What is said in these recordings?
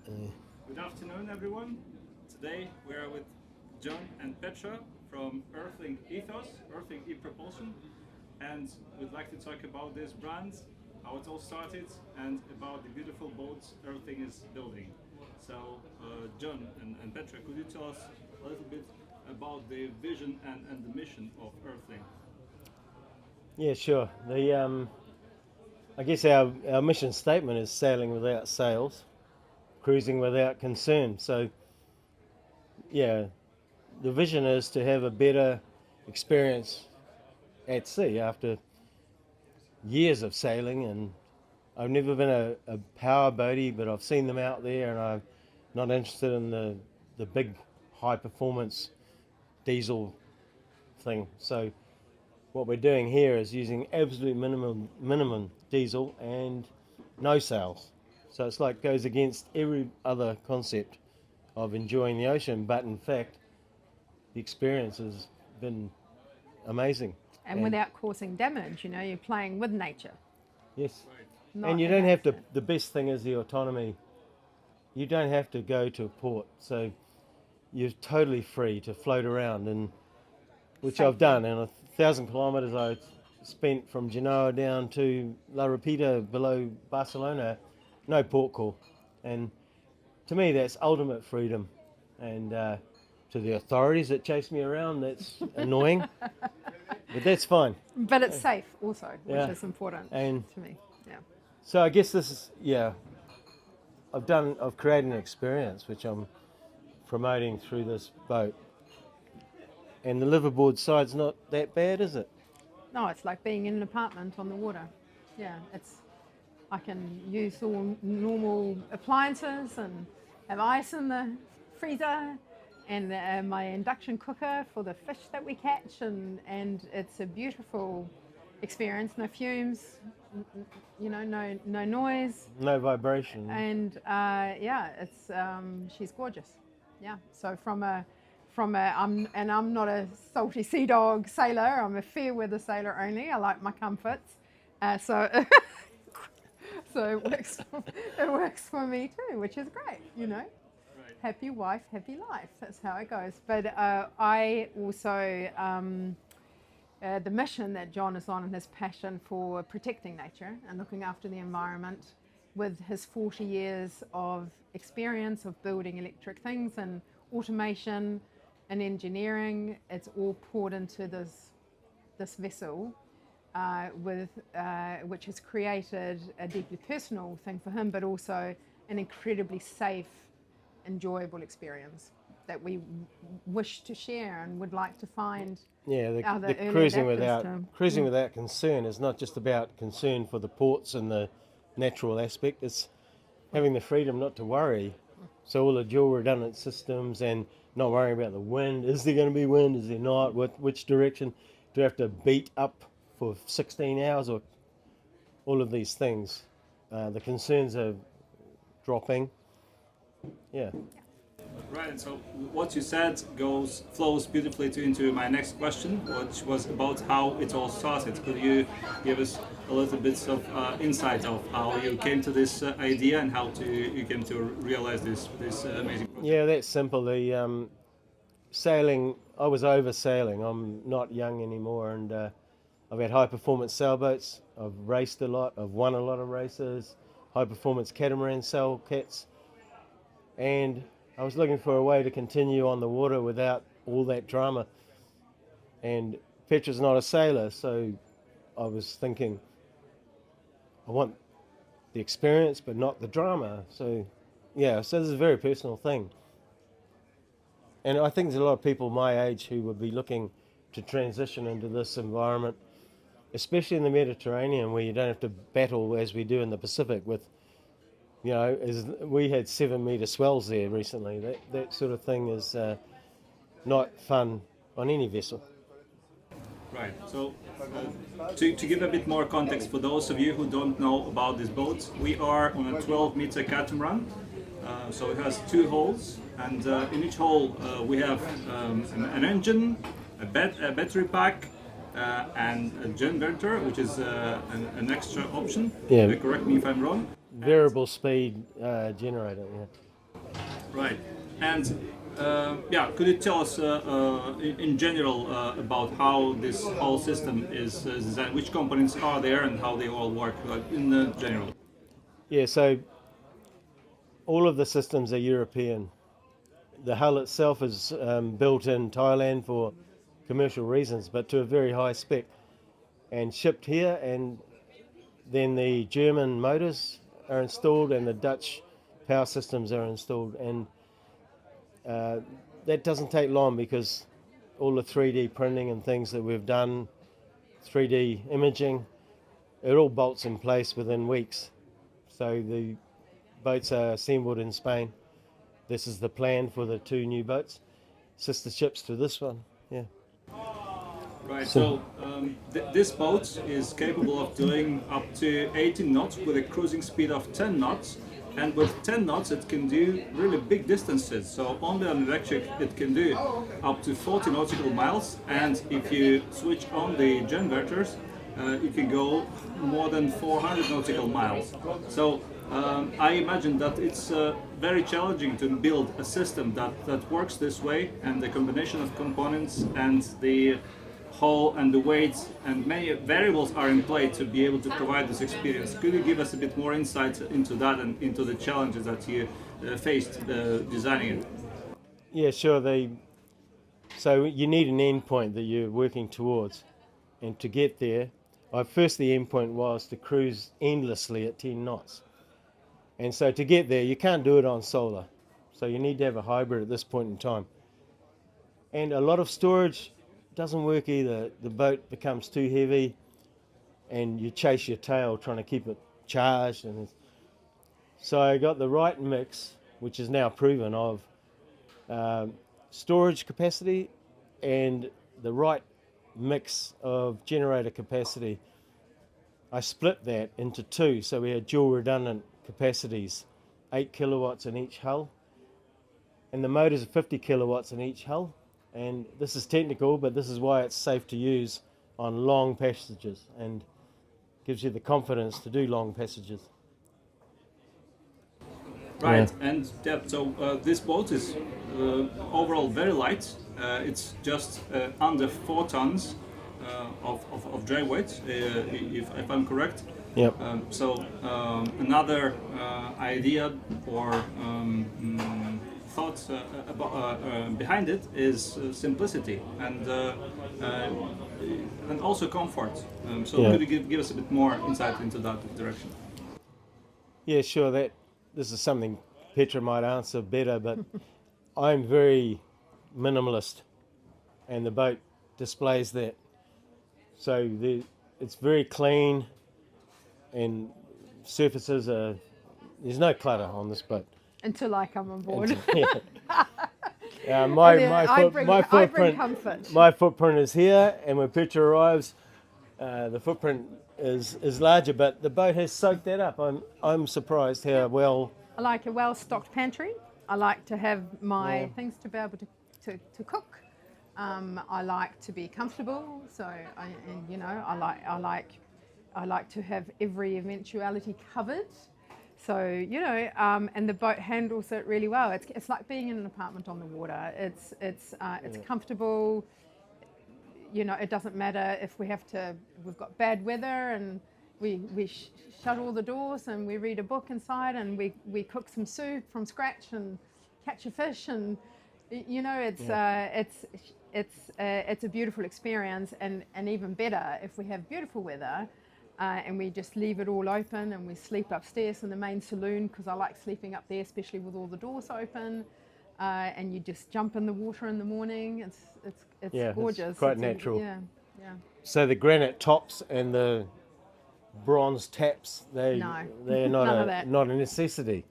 Good afternoon, everyone. Today we are with John and Petra from Earthling Ethos, Earthling E-Propulsion, and we'd like to talk about this brand, how it all started, and about the beautiful boats Earthling is building. So, John and Petra, could you tell us a little bit about the vision and the mission of Earthling? Yeah, sure. I guess our mission statement is sailing without sails, cruising without concern. So, yeah, the vision is to have a better experience at sea after years of sailing. And I've never been a power boatie, but I've seen them out there, and I'm not interested in the big high performance diesel thing. So what we're doing here is using absolute minimum diesel and no sails. So it's like goes against every other concept of enjoying the ocean, but in fact the experience has been amazing. And without causing damage, you're playing with nature. Yes. Not And you don't have to, against it. the best thing is the autonomy. You don't have to go to a port, so you're totally free to float around, and which I've done. And 1,000 kilometres I spent from Genoa down to La Rapita below Barcelona, no port call. And to me, that's ultimate freedom. And to the authorities that chase me around, that's annoying, but that's fine. But it's safe also, which Yeah. is important And to me. Yeah. so I guess this is, I've created an experience which I'm promoting through this boat. And the liveaboard side's not that bad, is it? No, it's like being in an apartment on the water. Yeah, I can use all normal appliances and have ice in the freezer and my induction cooker for the fish that we catch, and it's a beautiful experience. No fumes, no noise, No vibration. and it's she's gorgeous. Yeah, so I'm not a salty sea dog sailor. I'm a fair weather sailor only. I like my comforts, so so it works for me too, which is great. Right. Happy wife, happy life. That's how it goes. But I also the mission that John is on, and his passion for protecting nature and looking after the environment, with his 40 years of experience of building electric things and automation and engineering, it's all poured into this vessel, which has created a deeply personal thing for him, but also an incredibly safe, enjoyable experience that we wish to share and would like to find. Yeah, other the early cruising adapters without concern is not just about concern for the ports and the natural aspect. It's having the freedom not to worry. So all the dual redundant systems and not worrying about the wind. Is there going to be wind? Is there not? Which direction? Do I have to beat up for 16 hours or all of these things? The concerns are dropping. Yeah. Right, and so what you said flows beautifully into my next question, which was about how it all started. Could you give us a little bit of insight of how you came to this idea and how you came to realize this amazing project? Yeah, that's simple. The sailing, I was over sailing. I'm not young anymore, and I've had high performance sailboats. I've raced a lot. I've won a lot of races. High performance catamaran sail cats, and I was looking for a way to continue on the water without all that drama. And Petra's not a sailor, so I was thinking, I want the experience, but not the drama. So, yeah, so this is a very personal thing. And I think there's a lot of people my age who would be looking to transition into this environment, especially in the Mediterranean, where you don't have to battle as we do in the Pacific with, we had 7-metre swells there recently. That sort of thing is not fun on any vessel. Right, so to give a bit more context for those of you who don't know about this boat, we are on a 12-meter catamaran. So it has 2 hulls, and in each hull we have an engine, a battery pack, and a generator, which is an extra option. Yeah. Correct me if I'm wrong. Variable speed generator, yeah. Right. And yeah, could you tell us in general about how this whole system is designed? Which components are there and how they all work, like in general? Yeah, so all of the systems are European. The hull itself is built in Thailand for commercial reasons, but to a very high spec, and shipped here. And then the German motors are installed, and the Dutch power systems are installed. And that doesn't take long because all the 3D printing and things that we've done, 3D imaging, it all bolts in place within weeks. So the boats are assembled in Spain. This is the plan for the two new boats, sister ships to this one. Yeah. Right. So this boat is capable of doing up to 18 knots with a cruising speed of 10 knots. And with 10 knots, it can do really big distances. So only on electric, it can do up to 40 nautical miles. And if you switch on the genverters, it can go more than 400 nautical miles. So I imagine that it's very challenging to build a system that works this way, and the combination of components and the hull and the weights and many variables are in play to be able to provide this experience. Could you give us a bit more insight into that and into the challenges that you faced designing it? Yeah, sure. So you need an endpoint that you're working towards, and to get there, first the endpoint was to cruise endlessly at 10 knots. And so to get there, you can't do it on solar. So you need to have a hybrid at this point in time. And a lot of storage doesn't work either. The boat becomes too heavy and you chase your tail trying to keep it charged. And so I got the right mix, which is now proven, of storage capacity and the right mix of generator capacity. I split that into two, so we had dual redundant capacities, 8 kilowatts in each hull, and the motors are 50 kilowatts in each hull. And this is technical, but this is why it's safe to use on long passages and gives you the confidence to do long passages. Right, Yeah. and yeah, so this boat is overall very light. It's just under 4 tons of dray weight, if I'm correct. Yep. So another idea or thought behind it is simplicity and also comfort. So Yeah. could you give us a bit more insight into that direction? Yeah, sure. This is something Petra might answer better, but I'm very minimalist, and the boat displays that. So it's very clean, and surfaces are. There's no clutter on this boat. Until I come on board. Yeah. I bring footprint. comfort. My footprint is here, and when Petra arrives, the footprint is larger. But the boat has soaked that up. I'm surprised how well. I like a well-stocked pantry. I like to have my things to be able to cook. I like to be comfortable. So I like to have every eventuality covered. So and the boat handles it really well. It's like being in an apartment on the water. It's comfortable. It doesn't matter if we've got bad weather and we shut all the doors and we read a book inside and we cook some soup from scratch and catch a fish, and it's a beautiful experience, and even better if we have beautiful weather. And we just leave it all open and we sleep upstairs in the main saloon, because I like sleeping up there, especially with all the doors open. And you just jump in the water in the morning. It's gorgeous. It's quite natural. Yeah. So the granite tops and the bronze taps, they're None not of that. not a necessity.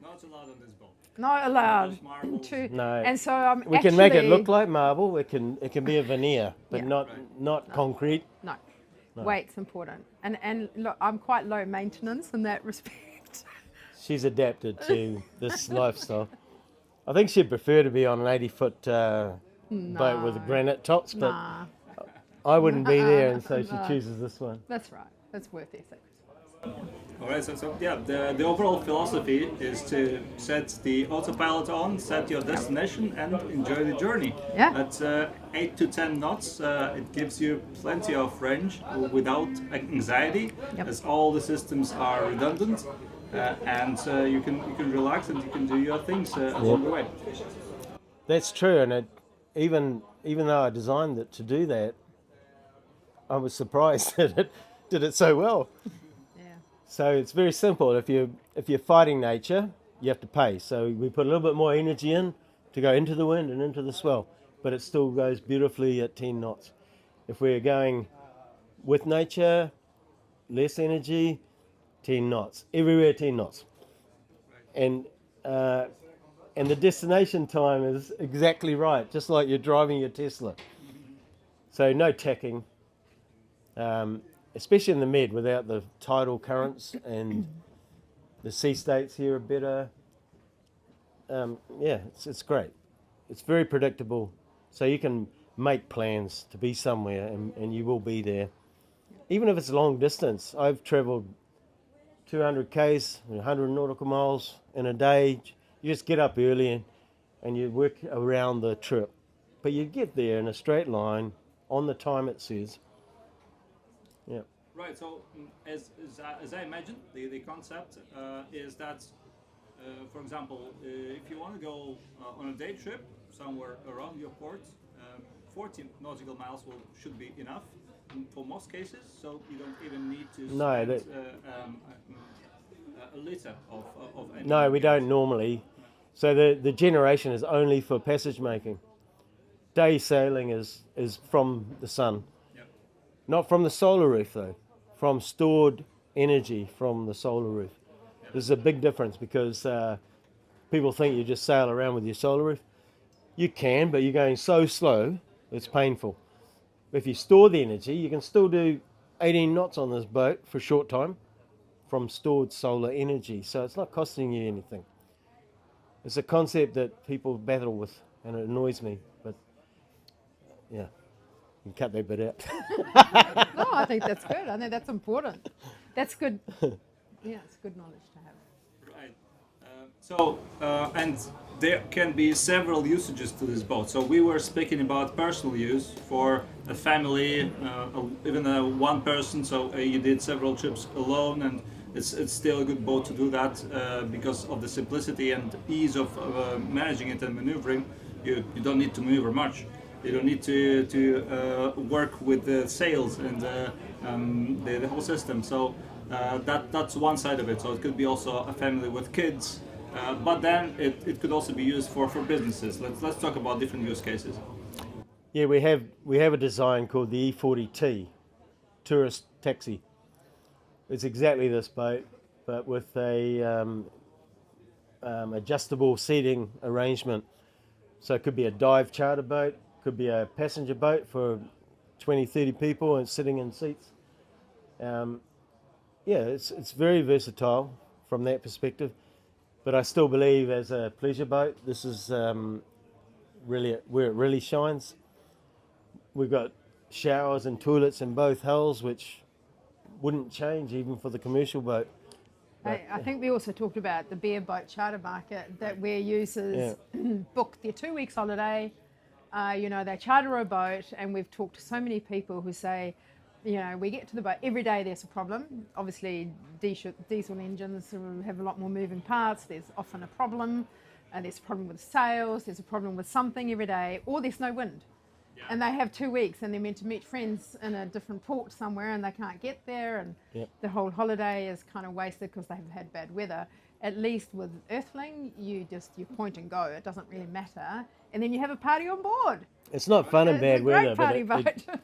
Not allowed on this boat. Not allowed. Those marbles. No. And so We can make it look like marble. It can be a veneer, but Yeah. not concrete. No. Weight's important. And look, I'm quite low maintenance in that respect. She's adapted to this lifestyle. I think she'd prefer to be on an 80-foot boat with granite tops, but Nah, I wouldn't be there, and so she chooses this one. that's right. That's worth their sacrifice. All right, so yeah, the overall philosophy is to set the autopilot on, set your destination, and enjoy the journey. Yeah. At 8 to 10 knots, it gives you plenty of range without anxiety, Yep. as all the systems are redundant, and you can relax and you can do your things along the way. That's true, and even though I designed it to do that, I was surprised that it did it so well. Yeah. So it's very simple. If you're fighting nature, you have to pay. So we put a little bit more energy in to go into the wind and into the swell, but it still goes beautifully at 10 knots. If we're going with nature, less energy, 10 knots. Everywhere 10 knots. And the destination time is exactly right, just like you're driving your Tesla. So no tacking, especially in the Med without the tidal currents, and the sea states here are better. Yeah, it's great. It's very predictable, so you can make plans to be somewhere, and you will be there. Even if it's long distance, I've travelled 200 k's, 100 nautical miles in a day. You just get up early and you work around the trip, but you get there in a straight line on the time it says. Yeah. Right. So as I imagine, the concept is that, for example, if you want to go on a day trip somewhere around your port, 40 nautical miles should be enough for most cases. So you don't even need to spend a liter of any. No, we don't normally. So the generation is only for passage making. Day sailing is from the sun. Yep. Not from the solar roof though, from stored energy from the solar roof. Yep. There's a big difference because people think you just sail around with your solar roof. You can, but you're going so slow, it's painful. If you store the energy, you can still do 18 knots on this boat for a short time from stored solar energy. So it's not costing you anything. It's a concept that people battle with, and it annoys me. But yeah, you can cut that bit out. No, I think that's good. I think that's important. That's good. Yeah, it's good knowledge to have. Right. And there can be several usages to this boat. So we were speaking about personal use for a family, even one person. So you did several trips alone, and it's still a good boat to do that because of the simplicity and ease of managing it and maneuvering. You don't need to maneuver much. You don't need to work with the sails and the whole system. So that's one side of it. So it could be also a family with kids, but then it could also be used for businesses. Let's talk about different use cases. Yeah, we have a design called the E40T, tourist taxi. It's exactly this boat, but with a adjustable seating arrangement. So it could be a dive charter boat, could be a passenger boat for 20, 30 people and sitting in seats. It's very versatile from that perspective, but I still believe as a pleasure boat, this is really where it really shines. We've got showers and toilets in both hulls, which wouldn't change even for the commercial boat. I think we also talked about the bare-boat charter market, that where users book their 2 weeks holiday, they charter a boat, and we've talked to so many people who say, we get to the boat, every day there's a problem. Obviously, diesel engines have a lot more moving parts, there's often a problem, there's a problem with sails, there's a problem with something every day, or there's no wind. And they have 2 weeks and they're meant to meet friends in a different port somewhere and they can't get there, and the whole holiday is kind of wasted because they've had bad weather. At least with Earthling, you point and go. It doesn't really matter. And then you have a party on board. It's not fun in bad weather, party but boat.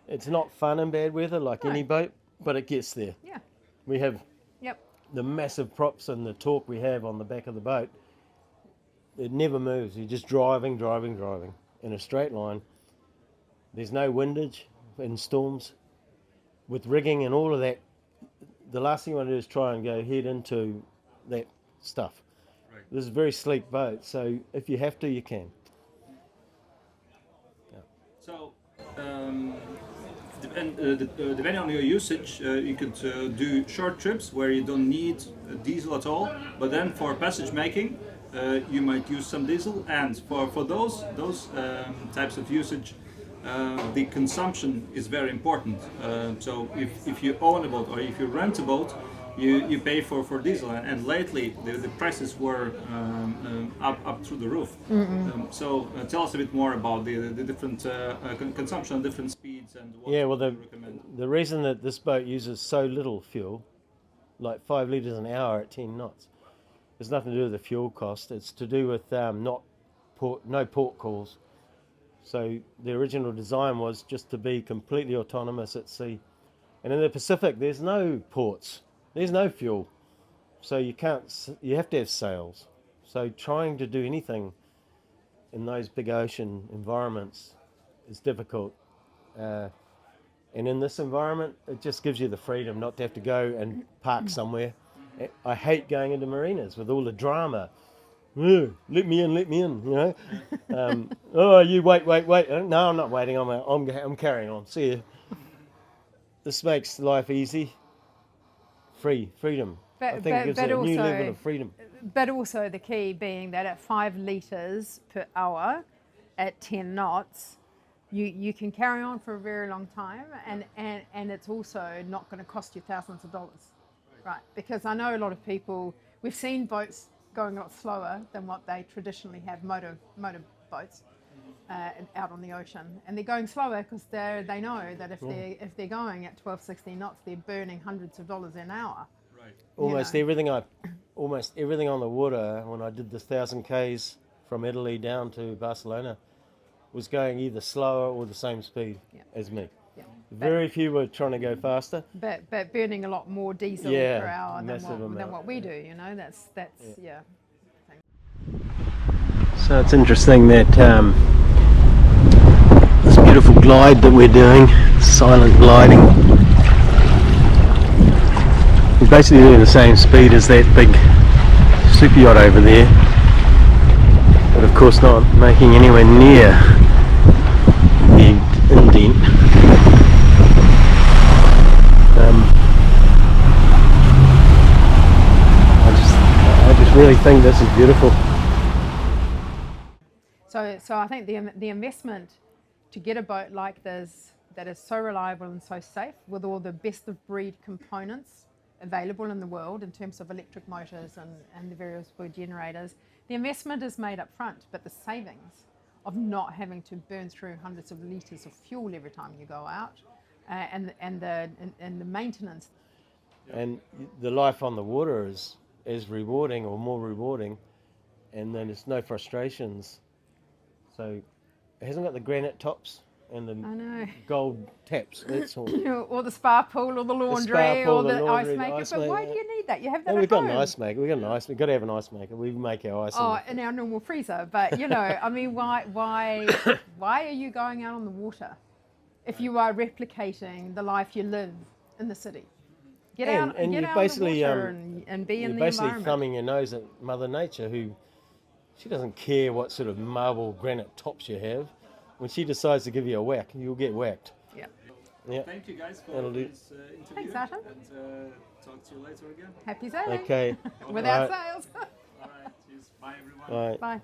it's not fun in bad weather like any boat, but it gets there. Yeah. We have the massive props and the torque we have on the back of the boat. It never moves. You're just driving in a straight line. There's no windage in storms. With rigging and all of that, the last thing you want to do is try and go head into that stuff. Right. This is a very sleek boat, so if you have to, you can. So, Depending on your usage, you could do short trips where you don't need diesel at all. But then for passage making, you might use some diesel. And for those types of usage, the consumption is very important. So if you own a boat or if you rent a boat, you pay for diesel, and lately the prices were up through the roof. So tell us a bit more about the different consumption, different speeds, and what Yeah, well, you recommend. the reason that this boat uses so little fuel, like 5 litres an hour at 10 knots, has nothing to do with the fuel cost. It's to do with no port calls. So the original design was just to be completely autonomous at sea. And in the Pacific, there's no ports. There's no fuel, so you have to have sails. So trying to do anything in those big ocean environments is difficult. And in this environment, it just gives you the freedom not to have to go and park somewhere. I hate going into marinas with all the drama. Let me in, you know. Oh, you wait. No, I'm not waiting. I'm carrying on. See you. This makes life easy. Freedom. I think it gives it a new level of freedom. But also the key being that at 5 litres per hour at 10 knots, you can carry on for a very long time, and it's also not going to cost you thousands of dollars, right? Because I know a lot of people, we've seen boats going a lot slower than what they traditionally have, motor boats out on the ocean, and they're going slower because they know that if they're going at 12, 16 knots, they're burning hundreds of dollars an hour. Right. Almost everything on the water when I did the 1,000 Ks from Italy down to Barcelona was going either slower or the same speed as me. Yeah. Very few were trying to go faster. But burning a lot more diesel per hour than what we do. You know, that's yeah. So it's interesting that this beautiful glide that we're doing, silent gliding, we're basically doing the same speed as that big super yacht over there, but of course not making anywhere near the indent. I just really think this is beautiful. So I think the investment to get a boat like this that is so reliable and so safe, with all the best of breed components available in the world in terms of electric motors and the various wood generators, the investment is made up front, but the savings of not having to burn through hundreds of litres of fuel every time you go out, and the maintenance. And the life on the water is rewarding, or more rewarding, and then there's no frustrations. So it hasn't got the granite tops and the gold taps. That's all. Or the spa pool, or the laundry, or the ice maker. But why do you need that? You have that at we've got home. an ice maker. We've got to have an ice maker. We make our ice. In our normal freezer. But you know, I mean, why are you going out on the water if you are replicating the life you live in the city? Get out on the water and be in the environment. You're basically thumbing your nose at Mother Nature, who she doesn't care what sort of marble granite tops you have. When she decides to give you a whack, you'll get whacked. Yeah. Thank you guys for this interview. Thanks, Adam. And talk to you later again. Happy sailing. Okay. Without sails. All right. Cheers. Bye, everyone. Bye. Bye.